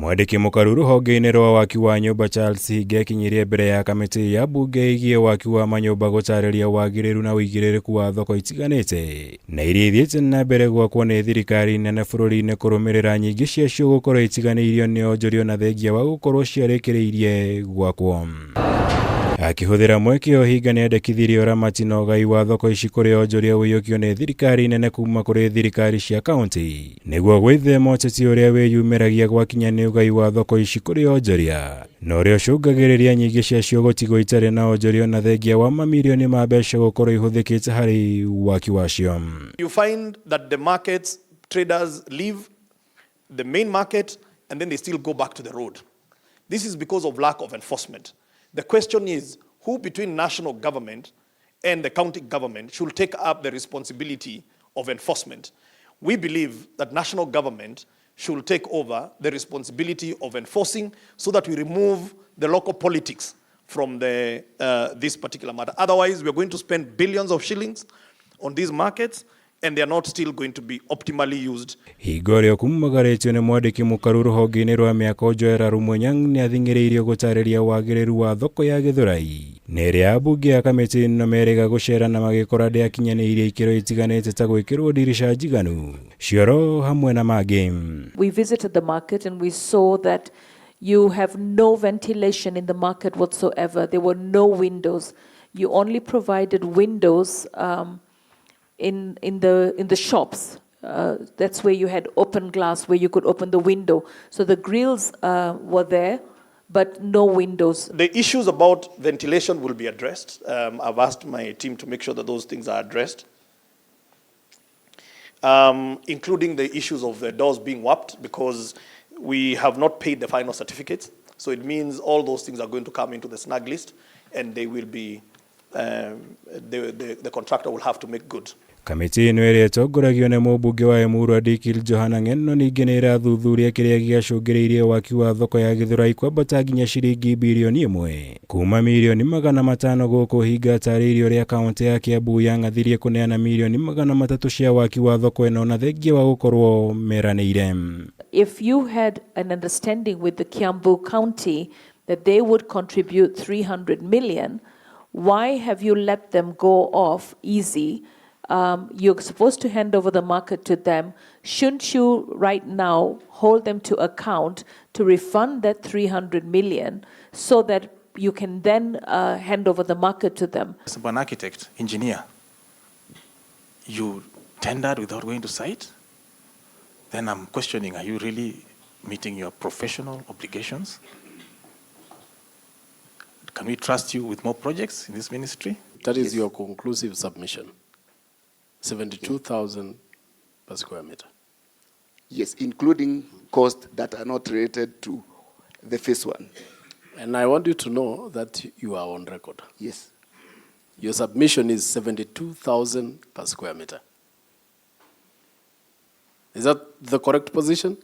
Mwandiki MUKARU ruhonge-ini rwa waki wa nyumba Charles Hinga kinyirie mbere ya kamiti ya bunge igie waki wa manyumba gutariria wagiriru na uigiririku wa thoko itiganite na iria ithiite na mbere gwakwo ni thirikari nene bururi-ini kurumirira nyingi ciacio gukorwo itiganiirio ni onjoria na thengia wa gukorwo ciarikiriirie gwakwo. Akihuthira mwekio Hinga niendekithirie uramati na ugai wa thoko ici kuri onjoria UIYUKIO ni thirikari nene kuma kuri thirikari cia kaunti niguo gwithema uteti uria wiyumiragia gwakinya ni ugai wa thoko ici kuri onjoria na uria ucungagiriria nyingi ciacio gutigwo itari na onjoria na thengia wa mamilioni ma mbeca gukorwo ihuthikite hari waki wacio. You find that the markets traders leave the main market and then they still go back to the road. This is because of lack of enforcement. The question is, who between national government and the county government should take up the responsibility of enforcement? We believe that national government should take over the responsibility of enforcing so that we remove the local politics from this particular matter. Otherwise, we're going to spend billions of shillings on these markets and they are not still going to be optimally used. Higorio kumagaretio ni mwandiki MUKARU ruhonge-ini rwa miako Joera Rumonyang ni athingiriirio gutariria wagiriru wa thoko ya Githurai. Neria abunge ya kamiti no merega gucera na magikora ndiakinyaniirie ikiro itiganite ta gwikirwo dirisha njiganu cioro hamwe na magi. We visited the market and we saw that you have no ventilation in the market whatsoever. There were no windows. You only provided windows in the shops. That's where you had open glass where you could open the window. So the grills were there, but no windows. The issues about ventilation will be addressed. I've asked my team to make sure that those things are addressed, including the issues of the doors being warped because we have not paid the final certificates. So it means all those things are going to come into the snag list and they will be, the contractor will have to make good. Kamiti ino iria tongoragio ni mubunge wa MWANDIKI Johana Ng'eno ningi ni irathuthuria kiria giacungiriirie waki wa thoko ya Githurai kwambata nginya ciringi bilioni 1 kuma milioni 500 guku Hinga atariirie uria kaunti ya Kiambu yangathirie kuneana milioni 300 cia waki wa thoko ino na thengia wa gukorwo meraniire. If you had an understanding with the Kiambu County that they would contribute 300 million, why have you let them go off easy? You're supposed to hand over the market to them. Shouldn't you right now hold them to account to refund that 300 million so that you can then hand over the market to them? As an architect, engineer, you tendered without going to site? Then I'm questioning, are you really meeting your professional obligations? Can we trust you with more projects in this ministry? That is your conclusive submission. 72,000 per square meter. Yes, including costs that are not related to the phase one. And I want you to know that you are on record. Yes. Your submission is 72,000 per square meter. Is that the correct position?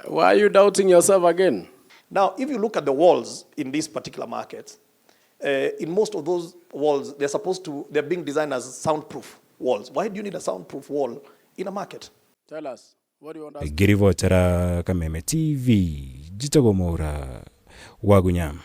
Why are you doubting yourself again? Now, if you look at the walls in these particular markets, in most of those walls, they're being designed as soundproof walls. Why do you need a soundproof wall in a market? Tell us, what do you want us to do? Girivotera Kameme TV, Jitagomora, Wagunyam.